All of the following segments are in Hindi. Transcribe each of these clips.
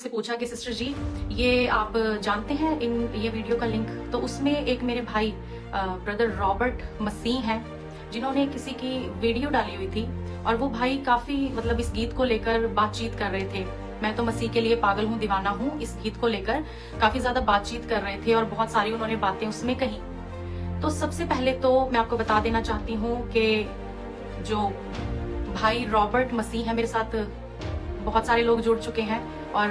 से पूछा कि सिस्टर जी ये आप जानते हैं ये वीडियो का लिंक। तो उसमें एक मेरे भाई ब्रदर रॉबर्ट मसीह हैं जिन्होंने किसी की वीडियो डाली हुई थी और वो भाई काफी मतलब इस गीत को लेकर बातचीत कर रहे थे। मैं तो मसीह के लिए पागल हूँ दीवाना हूँ, इस गीत को लेकर काफी ज्यादा बातचीत कर रहे थे और बहुत सारी उन्होंने बातें उसमें कही। तो सबसे पहले तो मैं आपको बता देना चाहती हूँ कि जो भाई रॉबर्ट मसीह है मेरे साथ बहुत सारे लोग जुड़ चुके हैं और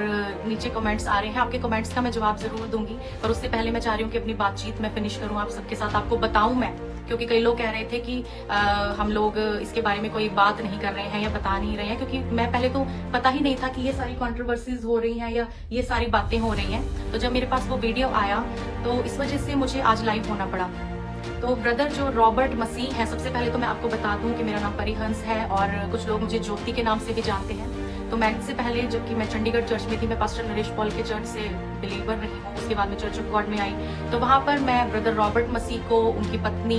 नीचे कमेंट्स आ रहे हैं। आपके कमेंट्स का मैं जवाब जरूर दूंगी, पर उससे पहले मैं चाह रही हूँ कि अपनी बातचीत मैं फिनिश करूँ आप सबके साथ, आपको बताऊं मैं, क्योंकि कई लोग कह रहे थे कि हम लोग इसके बारे में कोई बात नहीं कर रहे हैं या बता नहीं रहे हैं, क्योंकि मैं पहले तो पता ही नहीं था कि ये सारी कंट्रोवर्सीज हो रही हैं या ये सारी बातें हो रही हैं। तो जब मेरे पास वो वीडियो आया तो इस वजह से मुझे आज लाइव होना पड़ा। तो ब्रदर जो रॉबर्ट मसीह है, सबसे पहले तो मैं आपको बता दूं कि मेरा नाम परिहंस है और कुछ लोग मुझे ज्योति के नाम से भी जानते हैं। तो मैरिज से पहले जबकि मैं चंडीगढ़ चर्च में थी, मैं पास्टर नरेश पॉल के चर्च से बिलीवर रही हूँ। उसके बाद मैं चर्च ऑफ गॉड में आई, तो वहां पर मैं ब्रदर रॉबर्ट मसीह को, उनकी पत्नी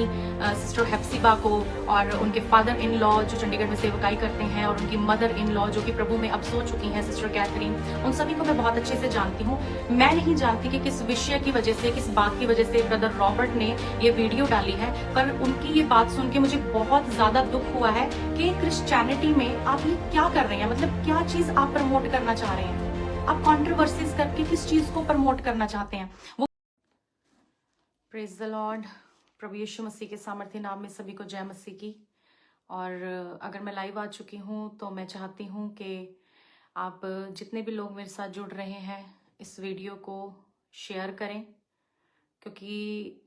सिस्टर हेप्सिबा को और उनके फादर इन लॉ जो चंडीगढ़ में सेवकाई करते हैं और उनकी मदर इन लॉ जो कि प्रभु में अब सो चुकी हैं, सिस्टर कैथरीन, उन सभी को मैं बहुत अच्छे से जानती हूँ। मैं नहीं जानती कि किस विषय की वजह से, किस बात की वजह से ब्रदर रॉबर्ट ने ये वीडियो डाली है, पर उनकी ये बात सुन के मुझे बहुत ज्यादा दुख हुआ है कि क्रिश्चियनिटी में आप ये क्या कर रहे हैं। मतलब क्या चीज आप प्रमोट करना चाह रहे हैं? आप कंट्रोवर्सीज करके किस चीज को प्रमोट करना चाहते हैं? वो प्रेज द लॉर्ड, प्रभु यीशु मसीह के सामर्थ्य नाम में सभी को जय मसीह की। और अगर मैं लाइव आ चुकी हूँ तो मैं चाहती हूँ कि आप जितने भी लोग मेरे साथ जुड़ रहे हैं इस वीडियो को शेयर करें, क्योंकि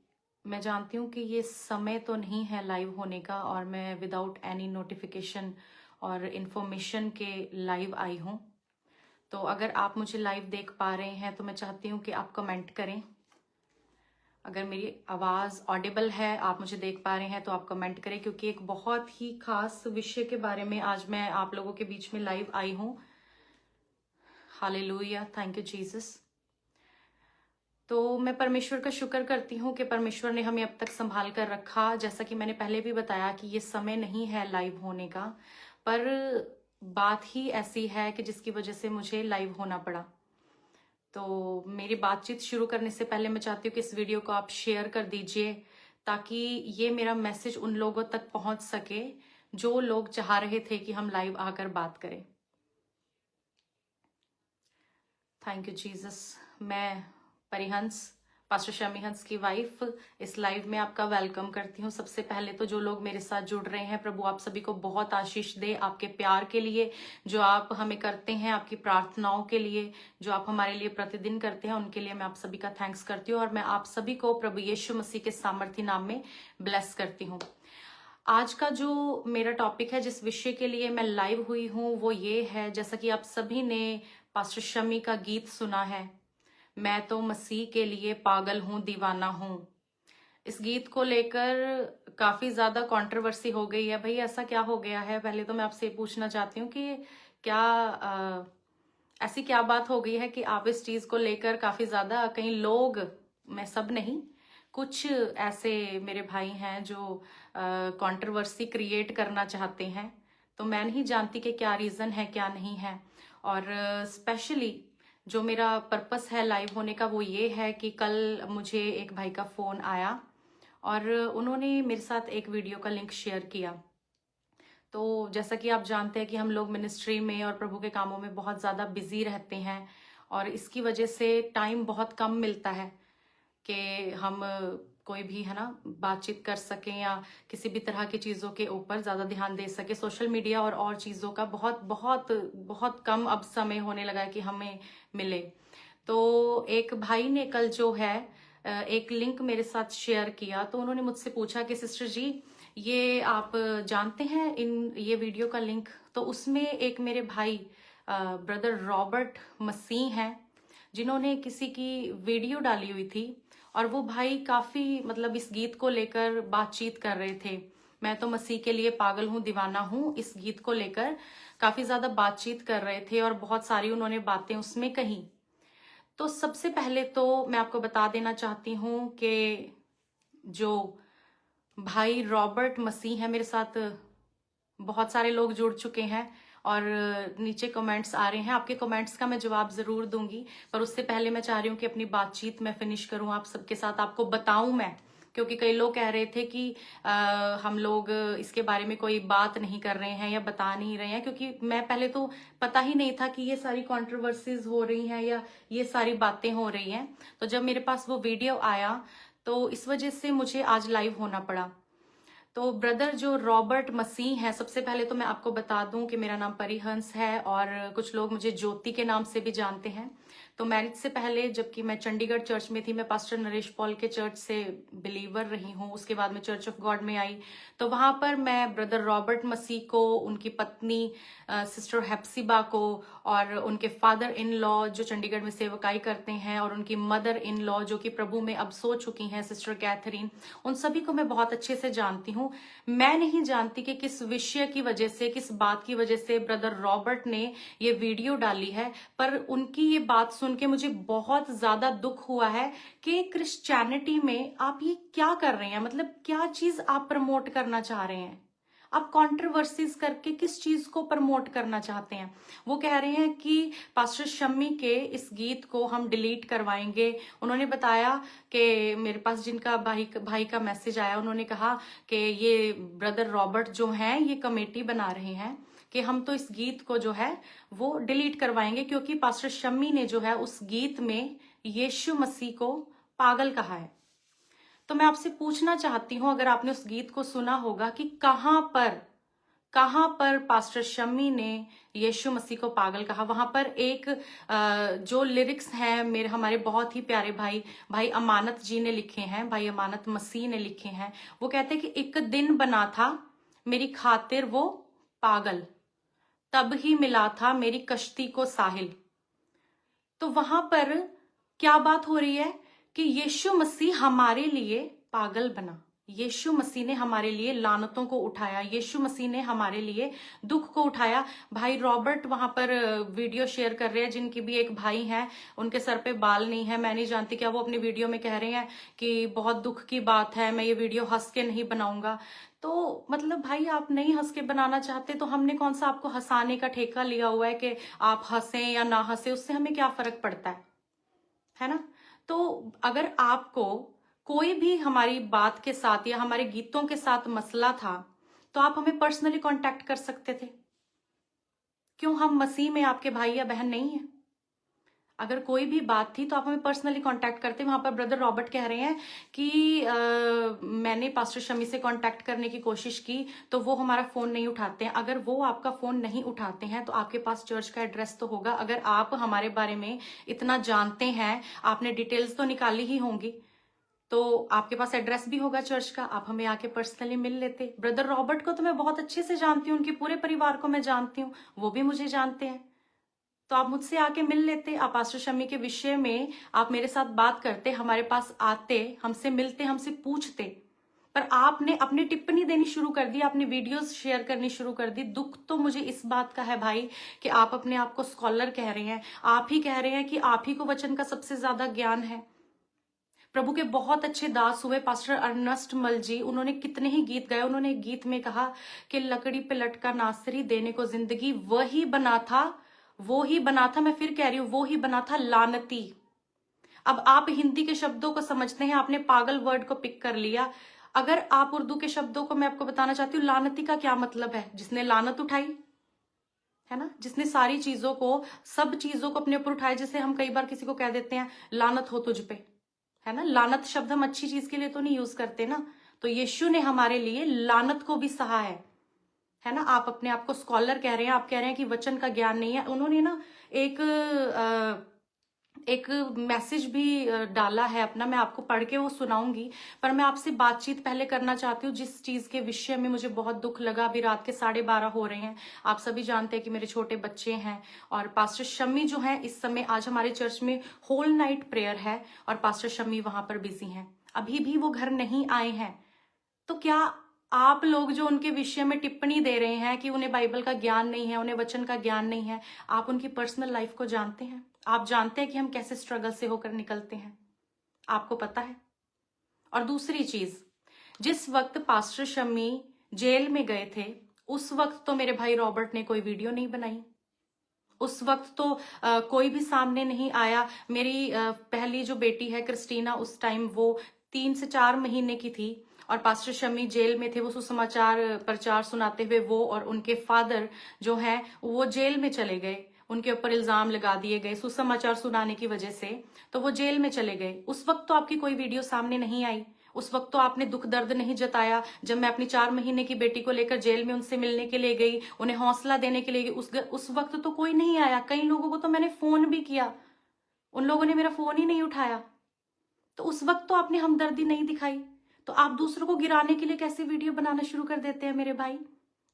मैं जानती हूँ कि ये समय तो नहीं है लाइव होने का और मैं विदाउट एनी नोटिफिकेशन और इन्फॉर्मेशन के लाइव आई हूँ। तो अगर आप मुझे लाइव देख पा रहे हैं तो मैं चाहती हूँ कि आप कमेंट करें। अगर मेरी आवाज़ ऑडिबल है, आप मुझे देख पा रहे हैं तो आप कमेंट करें, क्योंकि एक बहुत ही खास विषय के बारे में आज मैं आप लोगों के बीच में लाइव आई हूँ। Hallelujah, thank you Jesus. तो मैं परमेश्वर का शुक्र करती हूँ कि परमेश्वर ने हमें अब तक संभाल कर रखा। जैसा कि मैंने पहले भी बताया कि ये समय नहीं है लाइव होने का, पर बात ही ऐसी है कि जिसकी वजह से मुझे लाइव होना पड़ा। तो मेरी बातचीत शुरू करने से पहले मैं चाहती हूँ कि इस वीडियो को आप शेयर कर दीजिए, ताकि ये मेरा मैसेज उन लोगों तक पहुंच सके जो लोग चाह रहे थे कि हम लाइव आकर बात करें। Thank you Jesus. मैं परिहंस, पास्टर शमी हंस की वाइफ, इस लाइव में आपका वेलकम करती हूँ। सबसे पहले तो जो लोग मेरे साथ जुड़ रहे हैं, प्रभु आप सभी को बहुत आशीष दे, आपके प्यार के लिए जो आप हमें करते हैं, आपकी प्रार्थनाओं के लिए जो आप हमारे लिए प्रतिदिन करते हैं, उनके लिए मैं आप सभी का थैंक्स करती हूँ और मैं आप सभी को प्रभु यीशु मसीह के सामर्थ्य नाम में ब्लेस करती हूँ। आज का जो मेरा टॉपिक है, जिस विषय के लिए मैं लाइव हुई हूँ, वो ये है, जैसा कि आप सभी ने पास्टर शमी का गीत सुना है, मैं तो मसीह के लिए पागल हूँ दीवाना हूँ। इस गीत को लेकर काफी ज्यादा कंट्रोवर्सी हो गई है। भाई ऐसा क्या हो गया है? पहले तो मैं आपसे पूछना चाहती हूँ कि क्या ऐसी क्या बात हो गई है कि आप इस चीज को लेकर काफी ज्यादा, कई लोग, मैं सब नहीं, कुछ ऐसे मेरे भाई हैं जो कंट्रोवर्सी क्रिएट करना चाहते हैं। तो मैं नहीं जानती कि क्या रीजन है क्या नहीं है। और स्पेशली जो मेरा पर्पस है लाइव होने का वो ये है कि कल मुझे एक भाई का फोन आया और उन्होंने मेरे साथ एक वीडियो का लिंक शेयर किया। तो जैसा कि आप जानते हैं कि हम लोग मिनिस्ट्री में और प्रभु के कामों में बहुत ज़्यादा बिजी रहते हैं और इसकी वजह से टाइम बहुत कम मिलता है कि हम कोई भी है ना बातचीत कर सकें या किसी भी तरह की चीज़ों के ऊपर ज़्यादा ध्यान दे सके। सोशल मीडिया और चीज़ों का बहुत बहुत बहुत कम अब समय होने लगा है कि हमें मिले। तो एक भाई ने कल जो है एक लिंक मेरे साथ शेयर किया, तो उन्होंने मुझसे पूछा कि सिस्टर जी ये आप जानते हैं ये वीडियो का लिंक? तो उसमें एक मेरे भाई ब्रदर रॉबर्ट मसीह हैं जिन्होंने किसी की वीडियो डाली हुई थी और वो भाई काफी मतलब इस गीत को लेकर बातचीत कर रहे थे। मैं तो मसीह के लिए पागल हूँ दीवाना हूँ, इस गीत को लेकर काफी ज्यादा बातचीत कर रहे थे और बहुत सारी उन्होंने बातें उसमें कही। तो सबसे पहले तो मैं आपको बता देना चाहती हूँ कि जो भाई रॉबर्ट मसीह है मेरे साथ बहुत सारे लोग जुड़ चुके हैं और नीचे कमेंट्स आ रहे हैं। आपके कमेंट्स का मैं जवाब जरूर दूंगी, पर उससे पहले मैं चाह रही हूँ कि अपनी बातचीत मैं फिनिश करूँ आप सबके साथ, आपको बताऊं मैं, क्योंकि कई लोग कह रहे थे कि हम लोग इसके बारे में कोई बात नहीं कर रहे हैं या बता नहीं रहे हैं, क्योंकि मैं पहले तो पता ही नहीं था कि ये सारी कंट्रोवर्सीज हो रही हैं या ये सारी बातें हो रही हैं। तो जब मेरे पास वो वीडियो आया तो इस वजह से मुझे आज लाइव होना पड़ा। तो ब्रदर जो रॉबर्ट मसीह हैं, सबसे पहले तो मैं आपको बता दूं कि मेरा नाम परिहंस है और कुछ लोग मुझे ज्योति के नाम से भी जानते हैं। तो मैरिज से पहले, जबकि मैं चंडीगढ़ चर्च में थी, मैं पास्टर नरेश पॉल के चर्च से बिलीवर रही हूँ। उसके बाद मैं चर्च ऑफ गॉड में आई, तो वहां पर मैं ब्रदर रॉबर्ट मसीह को, उनकी पत्नी सिस्टर हेप्सिबा को, और उनके फादर इन लॉ जो चंडीगढ़ में सेवकाई करते हैं, और उनकी मदर इन लॉ जो कि प्रभु में अब सो चुकी हैं, सिस्टर कैथरीन, उन सभी को मैं बहुत अच्छे से जानती हूँ। मैं नहीं जानती कि किस विषय की वजह से, किस बात की वजह से ब्रदर रॉबर्ट ने ये वीडियो डाली है, पर उनकी ये बात सुन के मुझे बहुत ज्यादा दुख हुआ है कि क्रिश्चियनिटी में आप ये क्या कर रहे हैं, मतलब क्या चीज आप प्रमोट करना चाह रहे हैं, आप कंट्रोवर्सीज करके किस चीज को प्रमोट करना चाहते हैं। वो कह रहे हैं कि पास्टर शम्मी के इस गीत को हम डिलीट करवाएंगे। उन्होंने बताया कि मेरे पास जिनका भाई का मैसेज आया, उन्होंने कहा कि ये ब्रदर रॉबर्ट जो हैं ये कमेटी बना रहे हैं कि हम तो इस गीत को जो है वो डिलीट करवाएंगे, क्योंकि पास्टर शम्मी ने जो है उस गीत में यीशु मसीह को पागल कहा है। तो मैं आपसे पूछना चाहती हूं, अगर आपने उस गीत को सुना होगा, कि कहां पर पास्टर शम्मी ने यीशु मसीह को पागल कहा। वहां पर एक जो लिरिक्स हैं हमारे बहुत ही प्यारे भाई अमानत जी ने लिखे हैं, भाई अमानत मसीह ने लिखे हैं। वो कहते हैं कि एक दिन बना था मेरी खातिर वो पागल, तब ही मिला था मेरी कश्ती को साहिल। तो वहां पर क्या बात हो रही है कि यीशु मसीह हमारे लिए पागल बना, यीशु मसीह ने हमारे लिए लानतों को उठाया, यीशु मसीह ने हमारे लिए दुख को उठाया। भाई रॉबर्ट वहां पर वीडियो शेयर कर रहे हैं, जिनकी भी एक भाई हैं, उनके सर पे बाल नहीं है, मैं नहीं जानती क्या वो अपनी वीडियो में कह रहे हैं कि बहुत दुख की बात है, मैं ये वीडियो हंस के नहीं बनाऊंगा। तो मतलब भाई, आप नहीं हंस के बनाना चाहते तो हमने कौन सा आपको हंसाने का ठेका लिया हुआ है कि आप हंसें या ना हंसे, उससे हमें क्या फर्क पड़ता है ना। तो अगर आपको कोई भी हमारी बात के साथ या हमारे गीतों के साथ मसला था तो आप हमें पर्सनली कांटेक्ट कर सकते थे। क्यों हम मसीह में आपके भाई या बहन नहीं है? अगर कोई भी बात थी तो आप हमें पर्सनली कांटेक्ट करते। वहां पर ब्रदर रॉबर्ट कह रहे हैं कि मैंने पास्टर शमी से कांटेक्ट करने की कोशिश की तो वो हमारा फोन नहीं उठाते हैं। अगर वो आपका फोन नहीं उठाते हैं तो आपके पास चर्च का एड्रेस तो होगा। अगर आप हमारे बारे में इतना जानते हैं, आपने डिटेल्स तो निकाली ही होंगी, तो आपके पास एड्रेस भी होगा चर्च का, आप हमें आके पर्सनली मिल लेते। ब्रदर रॉबर्ट को तो मैं बहुत अच्छे से जानती हूँ, उनके पूरे परिवार को मैं जानती हूँ, वो भी मुझे जानते हैं, तो आप मुझसे आके मिल लेते। आप पास्टर शमी के विषय में आप मेरे साथ बात करते, हमारे पास आते, हमसे मिलते, हमसे पूछते। पर आपने अपनी टिप्पणी देनी शुरू कर दी, आपने वीडियोस शेयर करनी शुरू कर दी। दुख तो मुझे इस बात का है भाई कि आप अपने आप को स्कॉलर कह रहे हैं, आप ही कह रहे हैं कि आप ही को वचन का सबसे ज्यादा ज्ञान है। प्रभु के बहुत अच्छे दास हुए पास्टर अर्नस्ट मल जी, उन्होंने कितने ही गीत गाए। उन्होंने एक गीत में कहा कि लकड़ी पे लटका नासरी देने को जिंदगी वही बना था, वो ही बना था, मैं फिर कह रही हूं वो ही बना था लानती। अब आप हिंदी के शब्दों को समझते हैं, आपने पागल वर्ड को पिक कर लिया। अगर आप उर्दू के शब्दों को मैं आपको बताना चाहती हूँ, लानती का क्या मतलब है? जिसने लानत उठाई, है ना, जिसने सारी चीजों को, सब चीजों को अपने ऊपर उठाया। जैसे हम कई बार किसी को कह देते हैं लानत हो तुझ पे, है ना। लानत शब्द हम अच्छी चीज के लिए तो नहीं यूज करते ना। तो यीशु ने हमारे लिए लानत को भी सहा है ना। आप अपने आप को स्कॉलर कह रहे हैं, आप कह रहे हैं कि वचन का ज्ञान नहीं है। उन्होंने ना एक मैसेज भी डाला है अपना, मैं आपको पढ़ के वो सुनाऊंगी। पर मैं आपसे बातचीत पहले करना चाहती हूँ जिस चीज के विषय में मुझे बहुत दुख लगा। अभी रात के 12:30 हो रहे हैं, आप सभी जानते हैं कि मेरे छोटे बच्चे हैं, और पास्टर शम्मी जो है इस समय, आज हमारे चर्च में होल नाइट प्रेयर है और पास्टर शम्मी वहां पर बिजी हैं, अभी भी वो घर नहीं आए हैं। तो क्या आप लोग जो उनके विषय में टिप्पणी दे रहे हैं कि उन्हें बाइबल का ज्ञान नहीं है, उन्हें वचन का ज्ञान नहीं है, आप उनकी पर्सनल लाइफ को जानते हैं? आप जानते हैं कि हम कैसे स्ट्रगल से होकर निकलते हैं? आपको पता है? और दूसरी चीज, जिस वक्त पास्टर शम्मी जेल में गए थे उस वक्त तो मेरे भाई रॉबर्ट ने कोई वीडियो नहीं बनाई, उस वक्त तो कोई भी सामने नहीं आया। मेरी पहली जो बेटी है क्रिस्टीना, उस टाइम वो 3 से 4 महीने की थी और पास्टर शमी जेल में थे। वो सुसमाचार प्रचार सुनाते हुए वो और उनके फादर जो हैं वो जेल में चले गए, उनके ऊपर इल्जाम लगा दिए गए सुसमाचार सुनाने की वजह से, तो वो जेल में चले गए। उस वक्त तो आपकी कोई वीडियो सामने नहीं आई, उस वक्त तो आपने दुख दर्द नहीं जताया। जब मैं अपनी 4 महीने की बेटी को लेकर जेल में उनसे मिलने के लिए गई, उन्हें हौसला देने के लिए गई, उस वक्त तो कोई नहीं आया। कई लोगों को तो मैंने फोन भी किया, उन लोगों ने मेरा फोन ही नहीं उठाया। तो उस वक्त तो आपने हमदर्दी नहीं दिखाई, तो आप दूसरों को गिराने के लिए कैसे वीडियो बनाना शुरू कर देते हैं मेरे भाई।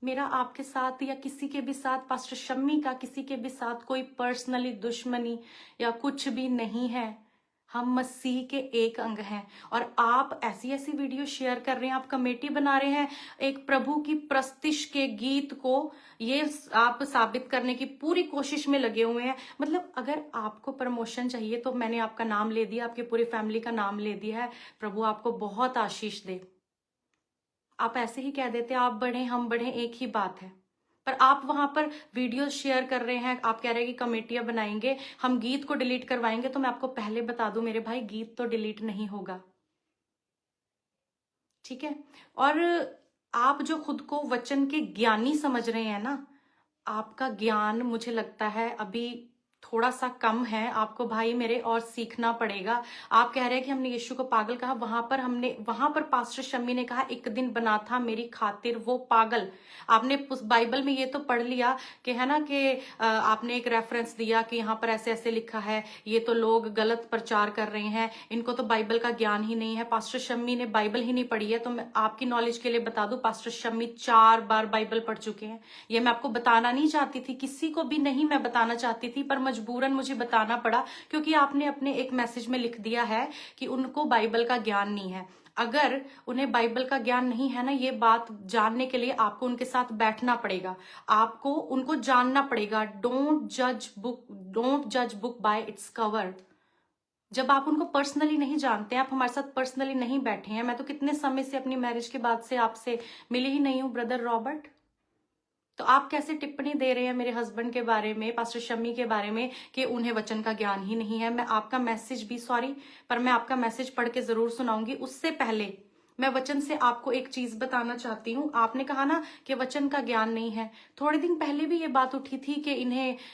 मेरा आपके साथ या किसी के भी साथ, पास्टर शम्मी का किसी के भी साथ कोई पर्सनली दुश्मनी या कुछ भी नहीं है। हम मसीह के एक अंग हैं और आप ऐसी ऐसी वीडियो शेयर कर रहे हैं, आप कमेटी बना रहे हैं, एक प्रभु की प्रस्तिश के गीत को ये आप साबित करने की पूरी कोशिश में लगे हुए हैं। मतलब अगर आपको प्रमोशन चाहिए तो मैंने आपका नाम ले दिया, आपकी पूरी फैमिली का नाम ले दिया है, प्रभु आपको बहुत आशीष दे। आप ऐसे ही कह देते आप बढ़े हम बढ़े, एक ही बात है। पर आप वहां पर वीडियो शेयर कर रहे हैं, आप कह रहे हैं कि कमेटियां बनाएंगे, हम गीत को डिलीट करवाएंगे। तो मैं आपको पहले बता दूं मेरे भाई, गीत तो डिलीट नहीं होगा, ठीक है। और आप जो खुद को वचन के ज्ञानी समझ रहे हैं ना, आपका ज्ञान मुझे लगता है अभी थोड़ा सा कम है। आपको भाई मेरे और सीखना पड़ेगा। आप कह रहे हैं कि हमने यीशु को पागल कहा, वहां पर पास्टर शम्मी ने कहा एक दिन बना था मेरी खातिर वो पागल। आपने बाइबल में ये तो पढ़ लिया कि है ना कि आपने एक रेफरेंस दिया कि यहाँ पर ऐसे ऐसे लिखा है, ये तो लोग गलत प्रचार कर रहे हैं, इनको तो बाइबल का ज्ञान ही नहीं है। पास्टर शम्मी ने बाइबल ही नहीं पढ़ी है। तो मैं आपकी नॉलेज के लिए बता दूं, पास्टर शम्मी 4 बार बाइबल पढ़ चुके हैं। ये मैं आपको बताना नहीं चाहती थी, किसी को भी नहीं मैं बताना चाहती थी, पर मजबूरन मुझे बताना पड़ा क्योंकि आपने अपने एक मैसेज में लिख दिया है कि उनको बाइबल का ज्ञान नहीं है। अगर उन्हें बाइबल का ज्ञान नहीं है ना, ये बात जानने के लिए आपको उनके साथ बैठना पड़ेगा, आपको उनको जानना पड़ेगा। डोंट जज बुक बाय इट्स कवर। जब आप उनको पर्सनली नहीं जानते, आप हमारे साथ पर्सनली नहीं बैठे हैं। मैं तो कितने समय से अपनी मैरिज के बाद से आपसे मिली ही नहीं हूं ब्रदर रॉबर्ट। तो आप कैसे टिप्पणी दे रहे हैं मेरे हस्बैंड के बारे में, पास्टर शम्मी के बारे में, कि उन्हें वचन का ज्ञान ही नहीं है। मैं आपका मैसेज भी, सॉरी, पर मैं आपका मैसेज पढ़ के जरूर सुनाऊंगी। उससे पहले मैं वचन से आपको एक चीज बताना चाहती हूँ। आपने कहा ना कि वचन का ज्ञान नहीं है। थोड़े दिन पहले भी ये बात उठी थी कि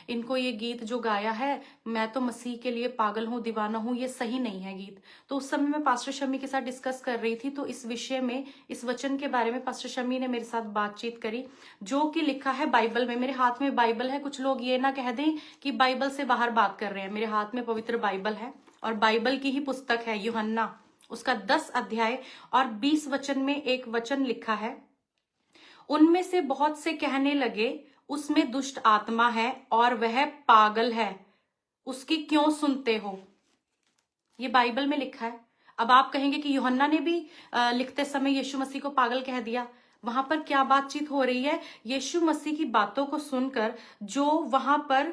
इनको ये गीत जो गाया है, मैं तो मसीह के लिए पागल हूँ, दीवाना हूँ, ये सही नहीं है गीत। तो उस समय मैं पास्टर शम्मी के साथ डिस्कस कर रही थी, तो इस विषय में, इस वचन के बारे में पास्टर शम्मी ने मेरे साथ बातचीत करी, जो कि लिखा है बाइबल में। मेरे हाथ में बाइबल है। कुछ लोग ये ना कह दें कि बाइबल से बाहर बात कर रहे हैं। मेरे हाथ में पवित्र बाइबल है और बाइबल की ही पुस्तक है यूहन्ना, उसका 10 अध्याय और 20 वचन में एक वचन लिखा है, उनमें से बहुत से कहने लगे उसमें दुष्ट आत्मा है और वह पागल है, उसकी क्यों सुनते हो। ये बाइबल में लिखा है। अब आप कहेंगे कि यूहन्ना ने भी लिखते समय यीशु मसीह को पागल कह दिया। वहां पर क्या बातचीत हो रही है, यीशु मसीह की बातों को सुनकर जो वहां पर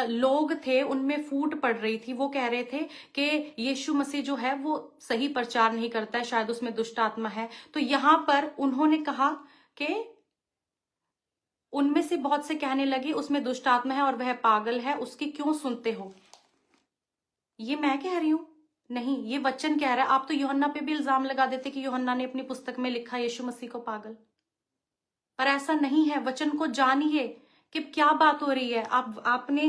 लोग थे उनमें फूट पड़ रही थी। वो कह रहे थे कि यीशु मसीह जो है वो सही प्रचार नहीं करता है, शायद उसमें दुष्ट आत्मा है। तो यहां पर उन्होंने कहा कि उनमें से बहुत से कहने लगे उसमें दुष्ट आत्मा है और वह पागल है, उसकी क्यों सुनते हो। ये मैं कह रही हूं? नहीं, ये वचन कह रहा है। आप तो यूहन्ना पे भी इल्जाम लगा देते कि यूहन्ना ने अपनी पुस्तक में लिखा यीशु मसीह को पागल, पर ऐसा नहीं है। वचन को जानिए कि क्या बात हो रही है। आपने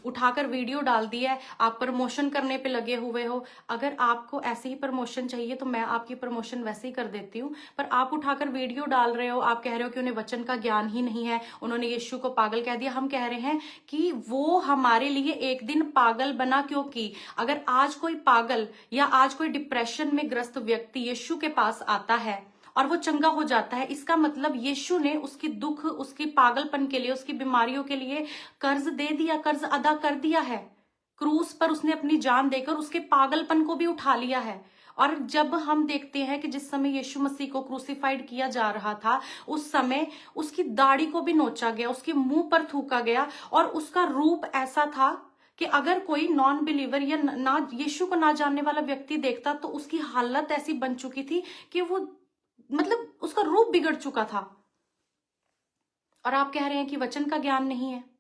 उठाकर वीडियो डाल दी है, आप प्रमोशन करने पे लगे हुए हो। अगर आपको ऐसे ही प्रमोशन चाहिए तो मैं आपकी प्रमोशन वैसे ही कर देती हूँ, पर आप उठाकर वीडियो डाल रहे हो, आप कह रहे हो कि उन्हें वचन का ज्ञान ही नहीं है, उन्होंने यीशु को पागल कह दिया। हम कह रहे हैं कि वो हमारे लिए एक दिन पागल बना, क्योंकि अगर आज कोई पागल या आज कोई डिप्रेशन में ग्रस्त व्यक्ति यीशु के पास आता है और वो चंगा हो जाता है, इसका मतलब यीशु ने उसकी दुख, उसकी पागलपन के लिए, उसकी बीमारियों के लिए कर्ज दे दिया, कर्ज अदा कर दिया है। क्रूस पर उसने अपनी जान देकर उसके पागलपन को भी उठा लिया है। और जब हम देखते हैं कि जिस समय यीशु मसीह को क्रूसिफाइड किया जा रहा था, उस समय उसकी दाढ़ी को भी नोचा गया, उसके मुंह पर थूका गया, और उसका रूप ऐसा था कि अगर कोई नॉन बिलीवर या ना यीशु को ना जानने वाला व्यक्ति देखता तो उसकी हालत ऐसी बन चुकी थी कि वो, मतलब उसका रूप बिगड़ चुका था। और आप कह रहे हैं कि वचन का ज्ञान नहीं है।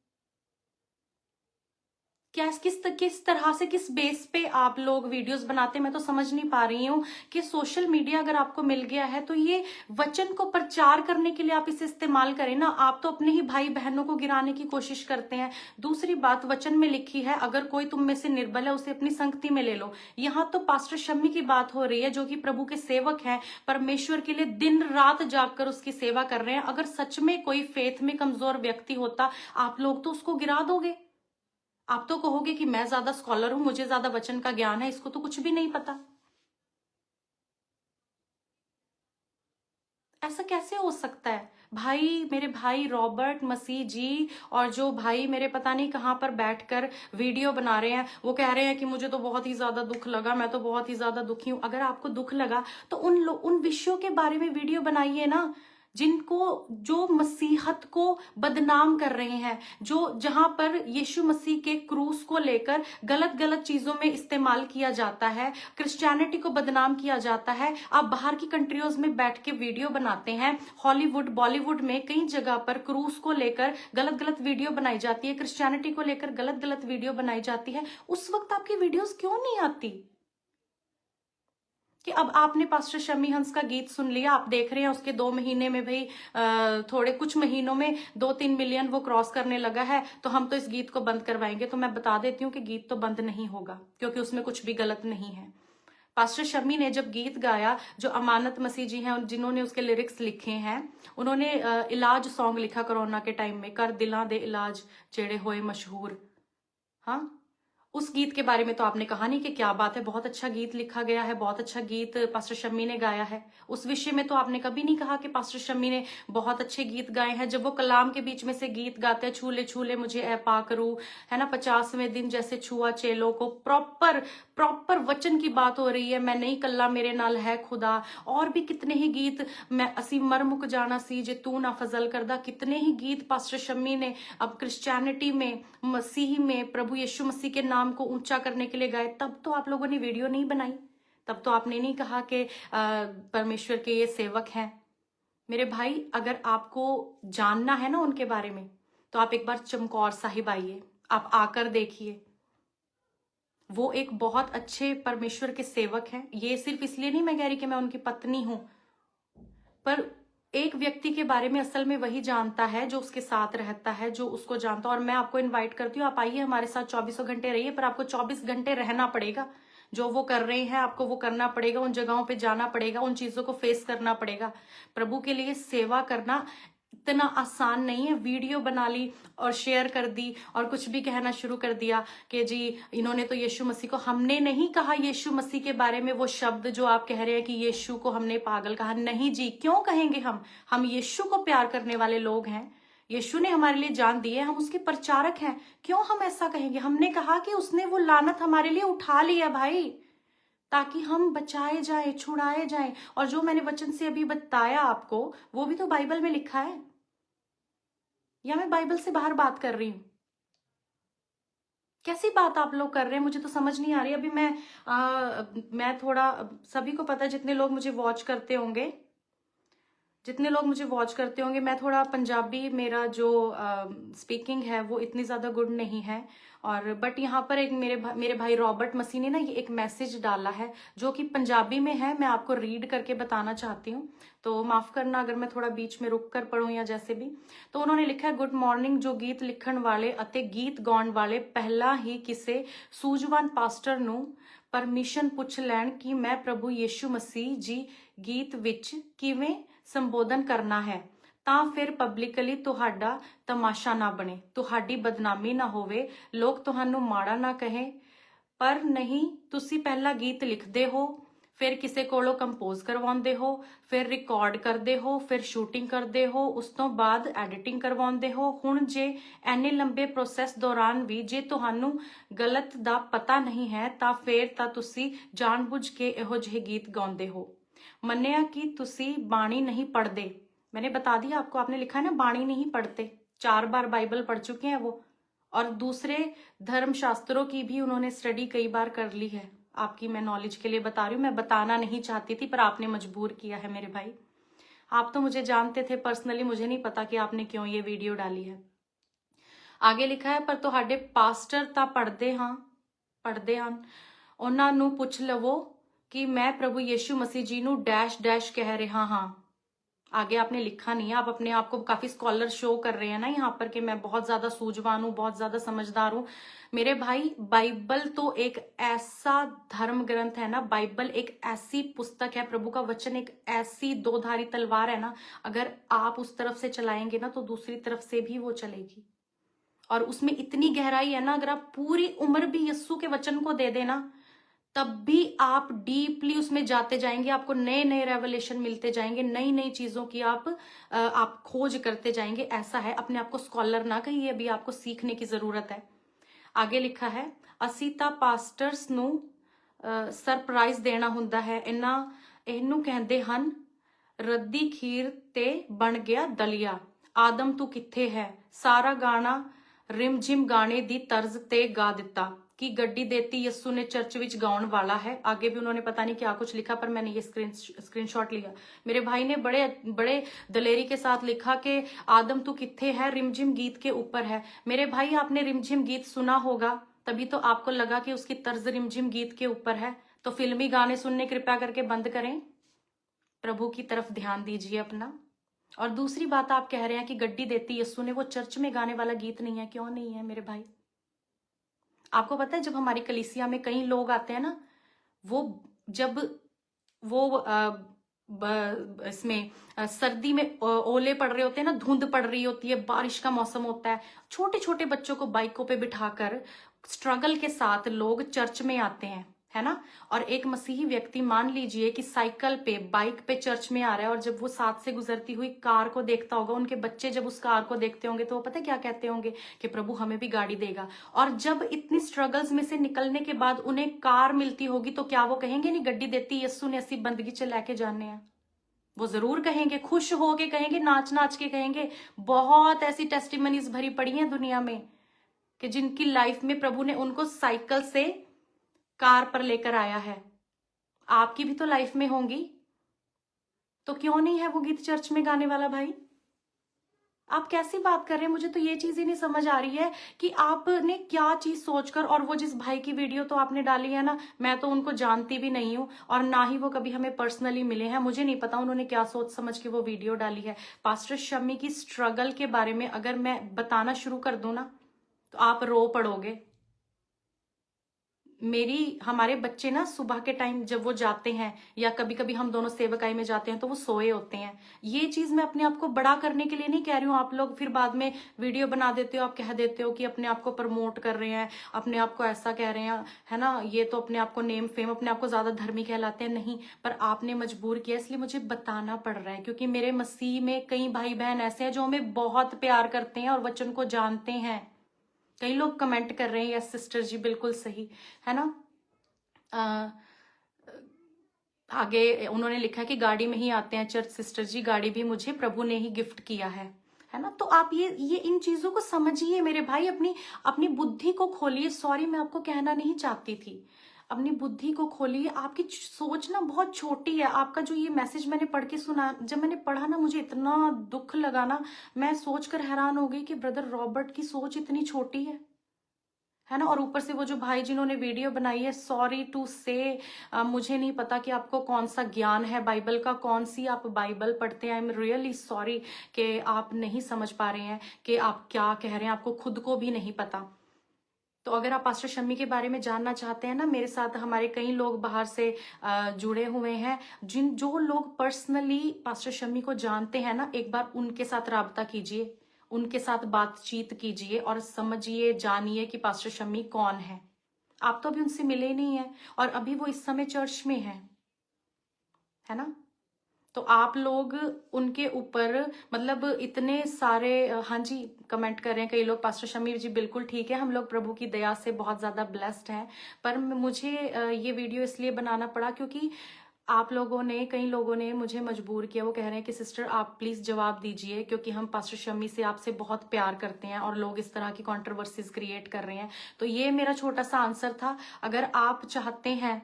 क्या किस तरह से, किस बेस पे आप लोग वीडियोस बनाते हैं, मैं तो समझ नहीं पा रही हूँ कि सोशल मीडिया अगर आपको मिल गया है तो ये वचन को प्रचार करने के लिए आप इसे इस्तेमाल करें ना। आप तो अपने ही भाई बहनों को गिराने की कोशिश करते हैं। दूसरी बात, वचन में लिखी है अगर कोई तुम में से निर्बल है उसे अपनी संगति में ले लो। यहाँ तो पास्टर शम्मी की बात हो रही है जो कि प्रभु के सेवक हैं, परमेश्वर के लिए दिन रात जागकर उसकी सेवा कर रहे हैं। अगर सच में कोई फेथ में कमजोर व्यक्ति होता, आप लोग तो उसको गिरा दोगे। आप तो कहोगे कि मैं ज्यादा स्कॉलर हूं, मुझे ज्यादा वचन का ज्ञान है, इसको तो कुछ भी नहीं पता। ऐसा कैसे हो सकता है? भाई, मेरे भाई रॉबर्ट मसीह जी और जो भाई मेरे पता नहीं कहां पर बैठकर वीडियो बना रहे हैं, वो कह रहे हैं कि मुझे तो बहुत ही ज्यादा दुख लगा, मैं तो बहुत ही ज्यादा दुखी हूं। अगर आपको दुख लगा तो उन विषयों के बारे में वीडियो बनाइए ना, जिनको, जो मसीहत को बदनाम कर रहे हैं, जो जहां पर यीशु मसीह के क्रूस को लेकर गलत गलत चीजों में इस्तेमाल किया जाता है, क्रिश्चियनिटी को बदनाम किया जाता है। आप बाहर की कंट्रीज में बैठ के वीडियो बनाते हैं, हॉलीवुड बॉलीवुड में कई जगह पर क्रूस को लेकर गलत गलत वीडियो बनाई जाती है, क्रिश्चियनिटी को लेकर गलत गलत वीडियो बनाई जाती है। उस वक्त आपकी वीडियोस क्यों नहीं आती? कि अब आपने पास्टर शम्मी हंस का गीत सुन लिया, आप देख रहे हैं उसके 2 महीने में भाई थोड़े कुछ महीनों में 2-3 मिलियन वो क्रॉस करने लगा है, तो हम तो इस गीत को बंद करवाएंगे। तो मैं बता देती हूँ कि गीत तो बंद नहीं होगा, क्योंकि उसमें कुछ भी गलत नहीं है। पास्टर शम्मी ने जब गीत गाया, जो अमानत मसीह जी हैं जिन्होंने उसके लिरिक्स लिखे हैं, उन्होंने इलाज सॉन्ग लिखा कोरोना के टाइम में, कर दिलां दे इलाज जेड़े होए मशहूर। हाँ, उस गीत के बारे में तो आपने कहा नहीं कि क्या बात है, बहुत अच्छा गीत लिखा गया है, बहुत अच्छा गीत पास्टर शम्मी ने गाया है। उस विषय में तो आपने कभी नहीं कहा कि पास्टर शम्मी ने बहुत अच्छे गीत गाए हैं। जब वो कलाम के बीच में से गीत गाते हैं, छूले छूले मुझे ए पाकरू, है ना, 50वें दिन जैसे छुआ चेलों को, प्रॉपर प्रॉपर वचन की बात हो रही है, मैं नहीं कल्ला मेरे नाल है खुदा। और भी कितने ही गीत, मैं असी मर मुक जाना सी जे तू ना फजल करदा, कितने ही गीत पास्टर शम्मी ने अब क्रिश्चियनिटी में, मसीह में, प्रभु यीशु मसीह के नाम को ऊंचा करने के लिए गाए। तब तो आप लोगों ने वीडियो नहीं बनाई, तब तो आपने नहीं कहा कि परमेश्वर के ये सेवक हैं। मेरे भाई, अगर आपको जानना है ना उनके बारे में, तो आप एक बार चमकौर साहिब आइए, आप आकर देखिए। वो एक बहुत अच्छे परमेश्वर के सेवक हैं। ये सिर्फ इसलिए नहीं मैं कह रही कि मैं उनकी पत्नी हूं, पर एक व्यक्ति के बारे में असल में वही जानता है जो उसके साथ रहता है, जो उसको जानता है। और मैं आपको इनवाइट करती हूँ, आप आइए हमारे साथ, 24 घंटे रहिए, पर आपको 24 घंटे रहना पड़ेगा। जो वो कर रहे हैं आपको वो करना पड़ेगा, उन जगहों पे जाना पड़ेगा, उन चीजों को फेस करना पड़ेगा। प्रभु के लिए सेवा करना इतना आसान नहीं है। वीडियो बना ली और शेयर कर दी और कुछ भी कहना शुरू कर दिया कि जी इन्होंने तो यीशु मसीह को, हमने नहीं कहा यीशु मसीह के बारे में वो शब्द जो आप कह रहे हैं कि यीशु को हमने पागल कहा। नहीं जी, क्यों कहेंगे? हम यीशु को प्यार करने वाले लोग हैं। यीशु ने हमारे लिए जान दी है, हम उसके प्रचारक हैं, क्यों हम ऐसा कहेंगे? हमने कहा कि उसने वो लानत हमारे लिए उठा लिया भाई, ताकि हम बचाए जाए, छुड़ाए जाए। और जो मैंने वचन से अभी बताया आपको, वो भी तो बाइबल में लिखा है, या मैं बाइबल से बाहर बात कर रही हूं? कैसी बात आप लोग कर रहे हैं, मुझे तो समझ नहीं आ रही। अभी मैं थोड़ा, सभी को पता है, जितने लोग मुझे वॉच करते होंगे, मैं थोड़ा पंजाबी, मेरा जो स्पीकिंग है वो इतनी ज़्यादा गुड नहीं है। और बट यहाँ पर एक मेरे भाई रॉबर्ट मसीह ने ना ये एक मैसेज डाला है जो कि पंजाबी में है, मैं आपको रीड करके बताना चाहती हूँ, तो माफ़ करना अगर मैं थोड़ा बीच में रुक कर पढ़ूँ या जैसे भी। तो उन्होंने लिखा है, गुड मॉर्निंग, जो गीत लिखण वाले अते गीत गाउण वाले पहला ही किसे सूझवान पास्टर नू परमिशन पुछ लैण कि मैं प्रभु यीशु मसीह जी गीत विच किवें संबोधन करना है, ਤਾਂ ਫਿਰ ਪਬਲਿਕਲੀ ਤੁਹਾਡਾ ਤਮਾਸ਼ਾ ਨਾ ਬਣੇ, ਤੁਹਾਡੀ ਬਦਨਾਮੀ ਨਾ ਹੋਵੇ, ਲੋਕ ਤੁਹਾਨੂੰ ਮਾੜਾ ਨਾ ਕਹੇ। ਪਰ ਨਹੀਂ, ਤੁਸੀਂ ਪਹਿਲਾਂ ਗੀਤ ਲਿਖਦੇ ਹੋ, ਫਿਰ ਕਿਸੇ ਕੋਲੋਂ ਕੰਪੋਜ਼ ਕਰਵਾਉਂਦੇ ਹੋ, ਫਿਰ ਰਿਕਾਰਡ ਕਰਦੇ ਹੋ, ਫਿਰ ਸ਼ੂਟਿੰਗ ਕਰਦੇ ਹੋ, ਉਸ ਤੋਂ ਬਾਅਦ ਐਡੀਟਿੰਗ ਕਰਵਾਉਂਦੇ ਹੋ। ਹੁਣ ਜੇ ਐਨੇ ਲੰਬੇ ਪ੍ਰੋਸੈਸ ਦੌਰਾਨ ਵੀ ਜੇ ਤੁਹਾਨੂੰ ਗਲਤ ਦਾ ਪਤਾ ਨਹੀਂ ਹੈ ਤਾਂ ਫਿਰ ਤਾਂ ਤੁਸੀਂ ਜਾਣਬੁੱਝ ਕੇ ਇਹੋ ਜਿਹੇ ਗੀਤ ਗਾਉਂਦੇ ਹੋ। मन्निया कि तुसी बाणी नहीं पढ़ते, मैंने बता दिया आपको, आपने लिखा है ना बाणी नहीं पढ़ते, 4 बार बाइबल पढ़ चुके हैं वो, और दूसरे धर्म शास्त्रों की भी उन्होंने स्टडी कई बार कर ली है। आपकी मैं नॉलेज के लिए बता रही हूँ, मैं बताना नहीं चाहती थी पर आपने मजबूर किया है मेरे भाई। आप तो मुझे जानते थे पर्सनली, मुझे नहीं पता कि आपने क्यों ये वीडियो डाली है। आगे लिखा है, पर ਤੁਹਾਡੇ ਪਾਸਟਰ ਤਾਂ ਪੜਦੇ ਹਨ, ਉਹਨਾਂ ਨੂੰ ਪੁੱਛ ਲਵੋ कि मैं प्रभु यीशु मसीह जी ਨੂੰ डैश डैश कह रहा हाँ। आगे आपने लिखा नहीं है, आप अपने आप को काफी स्कॉलर शो कर रहे हैं ना यहाँ पर कि मैं बहुत ज्यादा सूझवान हूँ, बहुत ज्यादा समझदार हूँ। मेरे भाई, बाइबल तो एक ऐसा धर्म ग्रंथ है ना, बाइबल एक ऐसी पुस्तक है, प्रभु का वचन एक ऐसी दोधारी तलवार है ना, अगर आप उस तरफ से चलाएंगे ना तो दूसरी तरफ से भी वो चलेगी। और उसमें इतनी गहराई है ना, अगर आप पूरी उम्र भी यस्सु के वचन को दे देना तब भी आप डीपली उसमें जाते जाएंगे, आपको नए नए रेवलेशन मिलते जाएंगे, नई नई चीजों की आप खोज करते जाएंगे। ऐसा है, अपने आप को स्कॉलर ना कहिए, अभी आपको सीखने की जरूरत है। आगे लिखा है, ਅਸੀਂ ਤਾਂ ਪਾਸਟਰਸ ਨੂੰ ਸਰਪ੍ਰਾਈਜ਼ ਦੇਣਾ ਹੁੰਦਾ ਹੈ, ਇਹਨੂੰ ਕਹਿੰਦੇ ਹਨ ਰੱਦੀ ਖੀਰ ਤੇ ਬਣ ਗਿਆ ਦਲੀਆ। ਆਦਮ ਤੂੰ ਕਿੱਥੇ ਹੈ, ਸਾਰਾ ਗਾਣਾ रिमझिम गाने दी तर्ज ते गा दिता कि गड्डी देती यस्सु ने चर्च विच गाउन वाला है। आगे भी उन्होंने पता नहीं क्या कुछ लिखा, पर मैंने ये स्क्रीनशॉट लिया। मेरे भाई ने बड़े बड़े दलेरी के साथ लिखा कि आदम तू किथे है, रिमझिम गीत के ऊपर है। मेरे भाई, आपने रिमझिम गीत सुना होगा, तभी तो आपको लगा कि उसकी तर्ज रिमझिम गीत के ऊपर है। तो फिल्मी गाने सुनने कृपया करके बंद करें, प्रभु की तरफ ध्यान दीजिए अपना। और दूसरी बात, आप कह रहे हैं कि गड्डी देती यस्सु ने, वो चर्च में गाने वाला गीत नहीं है। क्यों नहीं है मेरे भाई? आपको पता है, जब हमारी कलीसिया में कई लोग आते हैं ना, वो जब वो इसमें सर्दी में ओले पड़ रहे होते हैं ना, धुंध पड़ रही होती है, बारिश का मौसम होता है, छोटे छोटे बच्चों को बाइकों पे बिठाकर स्ट्रगल के साथ लोग चर्च में आते हैं, है ना। और एक मसीही व्यक्ति, मान लीजिए कि साइकिल पे, बाइक पे चर्च में आ रहा है, और जब वो साथ से गुजरती हुई कार को देखता होगा, उनके बच्चे जब उस कार को देखते होंगे तो वो पता है क्या कहते होंगे कि प्रभु हमें भी गाड़ी देगा। और जब इतनी स्ट्रगल्स में से निकलने के बाद उन्हें कार मिलती होगी तो क्या वो कहेंगे नहीं गड्डी देती यस्सु ने, असी बंदगी च लैके जाने हैं? वो जरूर कहेंगे, खुश होके कहेंगे, नाच नाच के कहेंगे। बहुत ऐसी टेस्टिमनीज भरी पड़ी हैं दुनिया में कि जिनकी लाइफ में प्रभु ने उनको साइकिल से कार पर लेकर आया है। आपकी भी तो लाइफ में होंगी, तो क्यों नहीं है वो गीत चर्च में गाने वाला? भाई, आप कैसी बात कर रहे हैं? मुझे तो ये चीज ही नहीं समझ आ रही है कि आपने क्या चीज सोचकर, और वो जिस भाई की वीडियो तो आपने डाली है ना, मैं तो उनको जानती भी नहीं हूं, और ना ही वो कभी हमें पर्सनली मिले हैं। मुझे नहीं पता उन्होंने क्या सोच समझ के वो वीडियो डाली है। पास्टर शम्मी की स्ट्रगल के बारे में अगर मैं बताना शुरू कर दूं ना, तो आप रो पड़ोगे। हमारे बच्चे ना सुबह के टाइम जब वो जाते हैं, या कभी कभी हम दोनों सेवकाई में जाते हैं, तो वो सोए होते हैं। ये चीज मैं अपने आप को बड़ा करने के लिए नहीं कह रही हूँ। आप लोग फिर बाद में वीडियो बना देते हो, आप कह देते हो कि अपने आप को प्रमोट कर रहे हैं, अपने आप को ऐसा कह रहे हैं, है ना, ये तो अपने आप को नेम फेम, अपने आप को ज्यादा धर्मी कहलाते हैं। नहीं, पर आपने मजबूर किया, इसलिए मुझे बताना पड़ रहा है, क्योंकि मेरे मसीह में कई भाई बहन ऐसे हैं जो हमें बहुत प्यार करते हैं और वचन को जानते हैं। कई लोग कमेंट कर रहे हैं, यस सिस्टर जी, बिल्कुल सही, है ना। आगे उन्होंने लिखा कि गाड़ी में ही आते हैं चर्च सिस्टर जी, गाड़ी भी मुझे प्रभु ने ही गिफ्ट किया है ना। तो आप ये इन चीजों को समझिए मेरे भाई, अपनी बुद्धि को खोलिए। सॉरी, मैं आपको कहना नहीं चाहती थी, अपनी बुद्धि को खोलिए। आपकी सोच ना बहुत छोटी है। आपका जो ये मैसेज मैंने पढ़ के सुना, जब मैंने पढ़ा ना, मुझे इतना दुख लगा ना, मैं सोचकर हैरान हो गई कि ब्रदर रॉबर्ट की सोच इतनी छोटी है ना। और ऊपर से वो जो भाई जिन्होंने वीडियो बनाई है, सॉरी टू से, मुझे नहीं पता कि आपको कौन सा ज्ञान है बाइबल का, कौन सी आप बाइबल पढ़ते हैं। आई एम रियली सॉरी कि आप नहीं समझ पा रहे हैं कि आप क्या कह रहे हैं, आपको खुद को भी नहीं पता। तो अगर आप पास्टर शम्मी के बारे में जानना चाहते हैं ना, मेरे साथ हमारे कई लोग बाहर से जुड़े हुए हैं, जो लोग पर्सनली पास्टर शम्मी को जानते हैं ना, एक बार उनके साथ राब्ता कीजिए, उनके साथ बातचीत कीजिए और समझिए, जानिए कि पास्टर शम्मी कौन है। आप तो अभी उनसे मिले ही नहीं है, और अभी वो इस समय चर्च में है ना। तो आप लोग उनके ऊपर मतलब इतने सारे, हाँ जी, कमेंट कर रहे हैं कई लोग, पास्टर शमीर जी बिल्कुल ठीक है, हम लोग प्रभु की दया से बहुत ज्यादा ब्लेस्ड हैं। पर मुझे ये वीडियो इसलिए बनाना पड़ा क्योंकि आप लोगों ने, कई लोगों ने मुझे मजबूर किया। वो कह रहे हैं कि सिस्टर आप प्लीज जवाब दीजिए, क्योंकि हम पास्टर शम्मी से आपसे बहुत प्यार करते हैं और लोग इस तरह की कंट्रोवर्सीज क्रिएट कर रहे हैं। तो ये मेरा छोटा सा आंसर था। अगर आप चाहते हैं,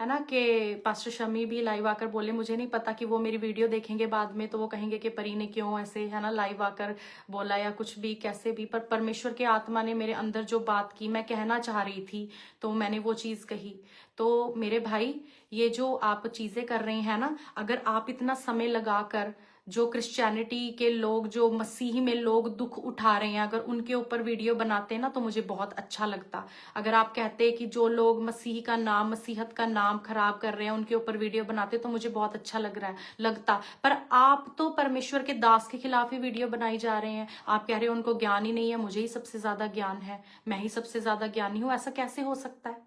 है ना, कि पास्टर शमी भी लाइव आकर बोले, मुझे नहीं पता कि वो मेरी वीडियो देखेंगे बाद में तो वो कहेंगे कि परी ने क्यों ऐसे, है ना, लाइव आकर बोला या कुछ भी कैसे भी, पर परमेश्वर के आत्मा ने मेरे अंदर जो बात की, मैं कहना चाह रही थी तो मैंने वो चीज़ कही। तो मेरे भाई, ये जो आप चीज़ें कर रहे हैं ना, अगर आप इतना समय लगाकर जो क्रिश्चियनिटी के लोग, जो मसीही में लोग दुख उठा रहे हैं, अगर उनके ऊपर वीडियो बनाते हैं ना तो मुझे बहुत अच्छा लगता। अगर आप कहते हैं कि जो लोग मसीही का नाम, मसीहत का नाम खराब कर रहे हैं उनके ऊपर वीडियो बनाते तो मुझे बहुत अच्छा लगता। पर आप तो परमेश्वर के दास के खिलाफ ही वीडियो बनाई जा रहे हैं। आप कह रहे हो उनको ज्ञान ही नहीं है, मुझे ही सबसे ज्यादा ज्ञान है, मैं ही सबसे ज्यादा ज्ञानी हूं। ऐसा कैसे हो सकता है?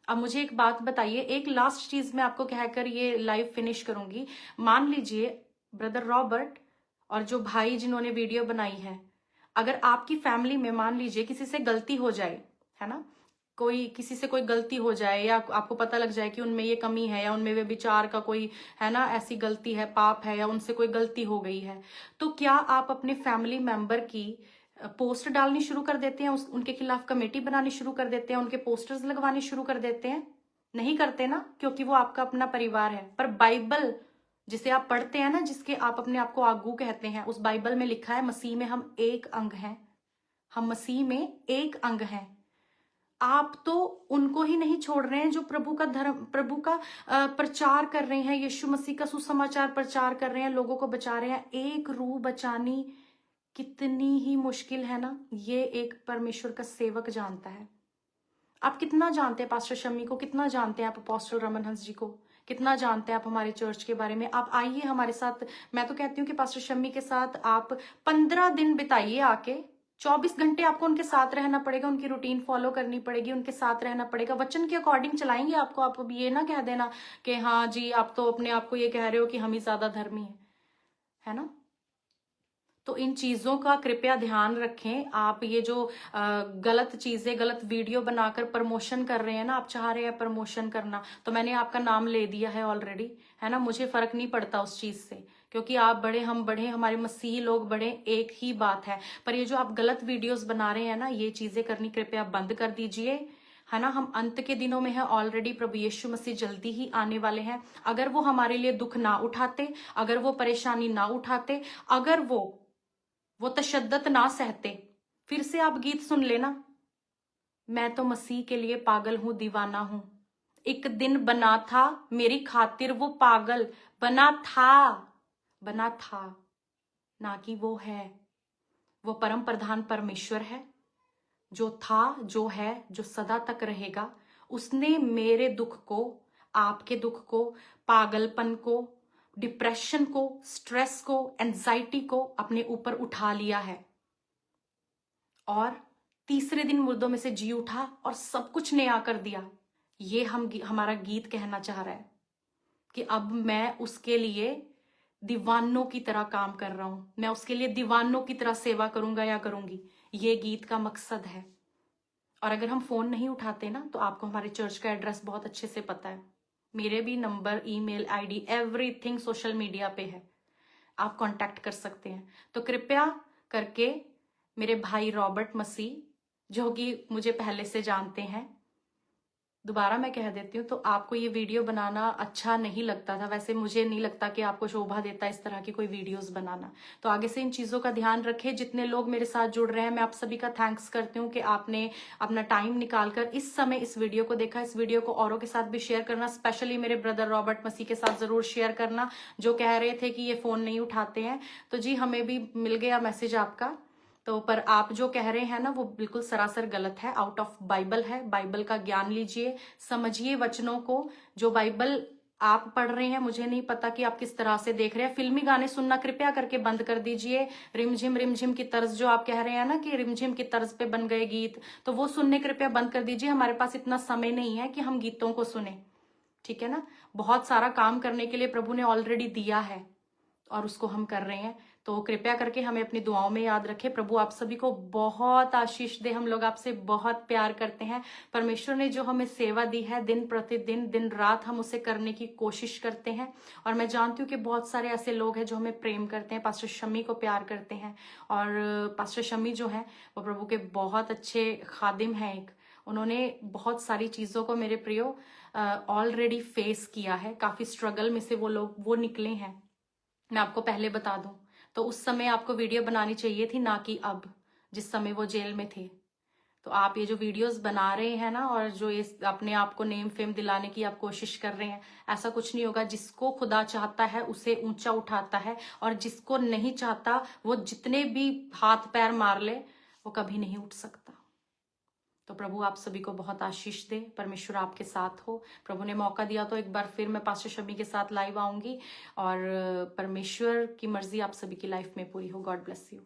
अब मुझे एक बात बताइए, एक लास्ट चीज मैं आपको कहकर ये लाइव फिनिश करूंगी। मान लीजिए ब्रदर रॉबर्ट और जो भाई जिन्होंने वीडियो बनाई है, अगर आपकी फैमिली में मान लीजिए किसी से गलती हो जाए, है ना, कोई किसी से कोई गलती हो जाए या आपको पता लग जाए कि उनमें ये कमी है या उनमें वे विचार का कोई, है ना, ऐसी गलती है, पाप है, या उनसे कोई गलती हो गई है, तो क्या आप अपने फैमिली मेंबर की पोस्ट डालनी शुरू कर देते हैं, उनके खिलाफ कमेटी बनानी शुरू कर देते हैं, उनके पोस्टर्स लगवाने शुरू कर देते हैं? नहीं करते ना, क्योंकि वो आपका अपना परिवार है। पर बाइबल जिसे आप पढ़ते हैं ना, जिसके आप अपने आप को आगू कहते हैं, उस बाइबल में लिखा है मसीह में हम एक अंग हैं, हम मसीह में एक अंग हैं। आप तो उनको ही नहीं छोड़ रहे हैं जो प्रभु का धर्म, प्रभु का प्रचार कर रहे हैं, यीशु मसीह का सुसमाचार प्रचार कर रहे हैं, लोगों को बचा रहे हैं। एक रूह बचानी कितनी ही मुश्किल है ना, ये एक परमेश्वर का सेवक जानता है। आप कितना जानते हैं पास्टर शमी को, कितना जानते हैं आप अपोस्टल रमन हंस जी को, कितना जानते हैं आप हमारे चर्च के बारे में? आप आइए हमारे साथ। मैं तो कहती हूँ कि पास्टर शमी के साथ आप 15 दिन बिताइए आके। 24 घंटे आपको उनके साथ रहना पड़ेगा, उनकी रूटीन फॉलो करनी पड़ेगी, उनके साथ रहना पड़ेगा, वचन के अकॉर्डिंग चलाएंगे आपको। आप अब ये ना कह देना कि हाँ जी आप तो अपने आप को ये कह रहे हो कि हम ही ज्यादा धर्मी है ना। तो इन चीजों का कृपया ध्यान रखें। आप ये जो गलत चीजें, गलत वीडियो बनाकर प्रमोशन कर रहे हैं ना, आप चाह रहे हैं प्रमोशन करना, तो मैंने आपका नाम ले दिया है ऑलरेडी, है ना, मुझे फर्क नहीं पड़ता उस चीज से, क्योंकि आप बड़े, हम बड़े, हमारे मसीही लोग बड़े, एक ही बात है। पर ये जो आप गलत वीडियोस बना रहे हैं ना, ये चीजें करनी कृपया बंद कर दीजिए, है ना। हम अंत के दिनों में हैं ऑलरेडी, प्रभु यीशु मसीह जल्दी ही आने वाले हैं। अगर वो हमारे लिए दुख ना उठाते, अगर वो परेशानी ना उठाते, अगर वो तशद्दत ना सहते, फिर से आप गीत सुन लेना, मैं तो मसीह के लिए पागल हूं, दीवाना हूं, एक दिन बना था मेरी खातिर वो पागल, बना था ना कि वो है। वो परम प्रधान परमेश्वर है, जो था, जो है, जो सदा तक रहेगा। उसने मेरे दुख को, आपके दुख को, पागलपन को, डिप्रेशन को, स्ट्रेस को, एंजाइटी को अपने ऊपर उठा लिया है, और तीसरे दिन मुर्दों में से जी उठा और सब कुछ नया कर दिया। ये हमारा गीत कहना चाह रहा है कि अब मैं उसके लिए दीवानों की तरह काम कर रहा हूं, मैं उसके लिए दीवानों की तरह सेवा करूंगा या करूंगी। ये गीत का मकसद है। और अगर हम फोन नहीं उठाते ना, तो आपको हमारे चर्च का एड्रेस बहुत अच्छे से पता है, मेरे भी number, email ID, everything social media पे है, आप कांटेक्ट कर सकते हैं। तो कृपया करके मेरे भाई रॉबर्ट मसीह, जो कि मुझे पहले से जानते हैं, दोबारा मैं कह देती हूँ, तो आपको ये वीडियो बनाना अच्छा नहीं लगता था, वैसे मुझे नहीं लगता कि आपको शोभा देता इस तरह की कोई वीडियोस बनाना, तो आगे से इन चीज़ों का ध्यान रखें। जितने लोग मेरे साथ जुड़ रहे हैं, मैं आप सभी का थैंक्स करती हूँ कि आपने अपना टाइम निकालकर इस समय इस वीडियो को देखा। इस वीडियो को औरों के साथ भी शेयर करना, स्पेशली मेरे ब्रदर रॉबर्ट मसीह के साथ जरूर शेयर करना, जो कह रहे थे कि ये फोन नहीं उठाते हैं। तो जी, हमें भी मिल गया मैसेज आपका, तो पर आप जो कह रहे हैं ना, वो बिल्कुल सरासर गलत है, आउट ऑफ बाइबल है। बाइबल का ज्ञान लीजिए, समझिए वचनों को। जो बाइबल आप पढ़ रहे हैं, मुझे नहीं पता कि आप किस तरह से देख रहे हैं। फिल्मी गाने सुनना कृपया करके बंद कर दीजिए। रिमझिम की तर्ज जो आप कह रहे हैं ना कि रिमझिम की तर्ज पे बन गए गीत, तो वो सुनने कृपया बंद कर दीजिए। हमारे पास इतना समय नहीं है कि हम गीतों को सुने, ठीक है ना। बहुत सारा काम करने के लिए प्रभु ने ऑलरेडी दिया है और उसको हम कर रहे हैं। तो कृपया करके हमें अपनी दुआओं में याद रखें। प्रभु आप सभी को बहुत आशीष दे। हम लोग आपसे बहुत प्यार करते हैं। परमेश्वर ने जो हमें सेवा दी है, दिन प्रतिदिन, दिन रात हम उसे करने की कोशिश करते हैं। और मैं जानती हूँ कि बहुत सारे ऐसे लोग हैं जो हमें प्रेम करते हैं, पास्टर शमी को प्यार करते हैं। और पास्टर शमी जो है वो प्रभु के बहुत अच्छे खादिम हैं। एक उन्होंने बहुत सारी चीज़ों को मेरे प्रियो ऑलरेडी फेस किया है, काफ़ी स्ट्रगल में से वो निकले हैं। मैं आपको पहले बता दूं तो उस समय आपको वीडियो बनानी चाहिए थी, ना कि अब जिस समय वो जेल में थे। तो आप ये जो वीडियोस बना रहे हैं ना, और जो ये अपने आप को नेम फेम दिलाने की आप कोशिश कर रहे हैं, ऐसा कुछ नहीं होगा। जिसको खुदा चाहता है उसे ऊंचा उठाता है, और जिसको नहीं चाहता वो जितने भी हाथ पैर मार ले वो कभी नहीं उठ सकता। तो प्रभु आप सभी को बहुत आशीष दे, परमेश्वर आपके साथ हो। प्रभु ने मौका दिया तो एक बार फिर मैं पास्टर शमी के साथ लाइव आऊंगी, और परमेश्वर की मर्जी आप सभी की लाइफ में पूरी हो। God bless you.